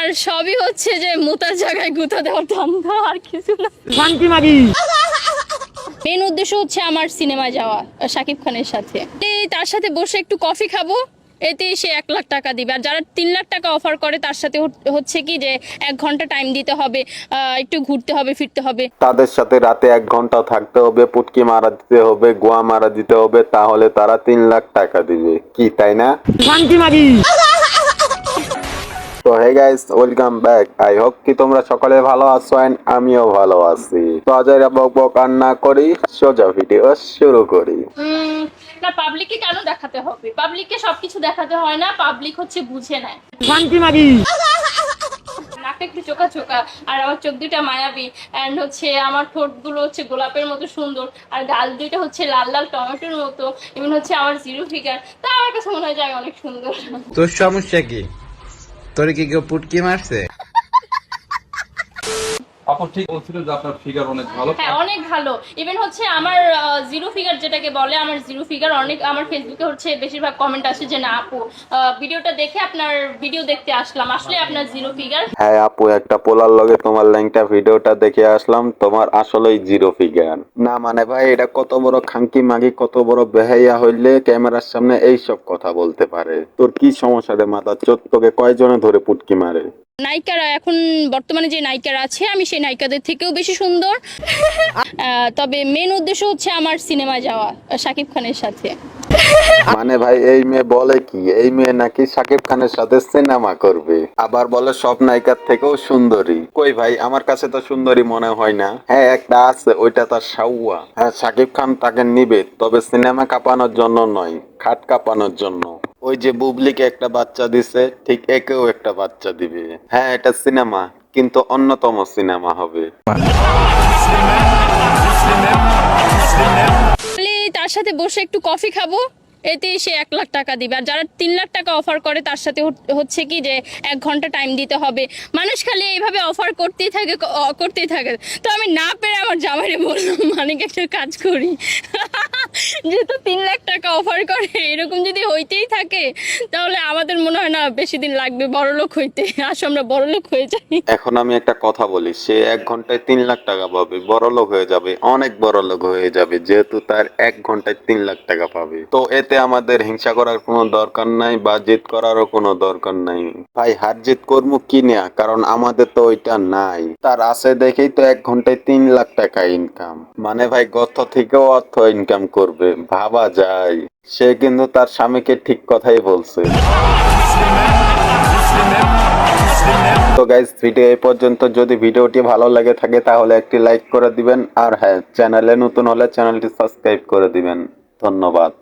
আর সবই হচ্ছে যে মোতার জায়গায় গুঁতা দেওয়ার ধান্দা, আর কিছু না। মেন উদ্দেশ্য হচ্ছে আমার সিনেমা যাওয়া শাকিব খানের সাথে। তার সাথে বসে একটু কফি খাবো, এতে সে 1 লাখ টাকা দিবে। আর যারা 3 লাখ টাকা অফার করে তার সাথে হচ্ছে কি যে 1 ঘন্টা টাইম দিতে হবে, একটু ঘুরতে হবে, ফিরতে হবে। তাদের সাথে রাতে 1 ঘন্টা থাকতে হবে, পুটকি মারা দিতে হবে, গোয়া মারা দিতে হবে, তাহলে তারা 3 লাখ টাকা দিবে। কি তাই না? তো hey guys, welcome back. I hope কি তোমরা সকলে ভালো আছো এন্ড আমিও ভালো আছি। তো আজকে বক বক আর না করি, সোজা ভিডিও শুরু করি। না, পাবলিককে কেন দেখাতে হবে? পাবলিককে সবকিছু দেখাতে হয় না, পাবলিক হচ্ছে বুঝে নেয়। নাকটা একটু চোখা চোখা, আর আমার চোখ দুটা মায়াবী, এন্ড হচ্ছে আমার ঠোঁট গুলো হচ্ছে গোলাপের মতো সুন্দর, আর গাল দুইটা হচ্ছে লাল লাল টমেটোর মতো। এমন হচ্ছে আমার জিরো ফিগার, তা আমার কাছে মনে হয় যে আমি অনেক সুন্দর। তোর সমস্যা কি? তোর কি কেউ পুটকি মারছে? আপু ঠিক বলছিলেন যে আপনার ফিগার অনেক ভালো। হ্যাঁ, অনেক ভালো। ইভেন হচ্ছে আমার জিরো ফিগার যেটাকে বলে, আমার জিরো ফিগার অনেক। আমার ফেসবুকে হচ্ছে বেশিরভাগ কমেন্ট আসে যে না আপু, ভিডিওটা দেখে আপনার ভিডিও দেখতে আসলাম, আসলে আপনার জিরো ফিগার। হ্যাঁ আপু, একটা পোলার লগে তোমার ল্যাংটা ভিডিওটা দেখে আসলাম, তোমার আসলেই জিরো ফিগার না। মানে ভাই, এটা কত বড় খাঙ্কি মাগি, কত বড় বেহাইয়া হইলে ক্যামেরার সামনে এইসব কথা বলতে পারে? তোর কি সমস্যা রে মাথা চোদ? তোকে কয়জনে ধরে পুটকি মারে? নায়িকারা এখন বর্তমানে যে নায়িকারা আছে, আমি সেই নায়িকাদের থেকেও বেশি সুন্দর। তবে মেন উদ্দেশ্য হচ্ছে আমার সিনেমা যাওয়া শাকিব খানের সাথে। মানে ভাই, এই মেয়ে বলে কি? এই মেয়ে নাকি শাকিব খানের সাথে সিনেমা করবে, আবার বলে সব নায়িকার থেকেও সুন্দরী। কই ভাই, আমার কাছে তো সুন্দরী মনে হয় না। হ্যাঁ, একটা আছে, ওইটা তার সাউয়া। হ্যাঁ, শাকিব খান তাকে নিবে, তবে সিনেমা কাঁপানোর জন্য নয়, খাট কাঁপানোর জন্য। ওই যে বুবলিকে একটা বাচ্চা দিছে, ঠিক একেও একটা বাচ্চা দিবে। হ্যাঁ, এটা সিনেমা, কিন্তু অন্যতম সিনেমা হবে। তার সাথে বসে একটু কফি খাবো, এতে সে 1 লাখ টাকা দিবে। আর যারা 3 লাখ টাকা অফার করে তার সাথে হচ্ছে কি যে 1 ঘন্টা টাইম দিতে হবে। মানুষ খালি এইভাবে অফার করতেই থাকে, করতেই থাকে। তো আমি না পেরে আমার জামাইরে বললাম, মানে একটা কাজ করি, যেহেতু 3 লাখ টাকা অফার করে, এরকম যদি হইতেই থাকে তাহলে আমাদের মনে হয় না বেশি দিন লাগবে বড়লোক হইতে। আসো আমরা বড়লোক হয়ে যাই। এখন আমি একটা কথা বলি, সে 1 ঘন্টায় 3 লাখ টাকা পাবে, বড়লোক হয়ে যাবে, অনেক বড়লোক হয়ে যাবে, যেহেতু তার 1 ঘন্টায় 3 লাখ টাকা পাবে। তো এতে আমাদের হিংসা করার কোনো দরকার নাই, বা জিত করারও কোনো দরকার নাই। ভাই, হার জিত করবো কি না, কারণ আমাদের তো ওইটা নাই। তার আছে দেখেই তো 1 ঘন্টায় 3 লাখ টাকা ইনকাম। মানে ভাই, গর্ত থেকেও অর্থ ইনকাম করবে, ভাবা যায়। সে কিন্তু তার স্বামীকে ঠিক কথাই বলছে। তো গাইস, ভিডিও এই পর্যন্ত। যদি ভিডিওটি ভালো লাগে থাকে তাহলে একটি লাইক করে দিবেন, আর হ্যাঁ, চ্যানেলে নতুন হলে চ্যানেলটি সাবস্ক্রাইব করে দিবেন। ধন্যবাদ।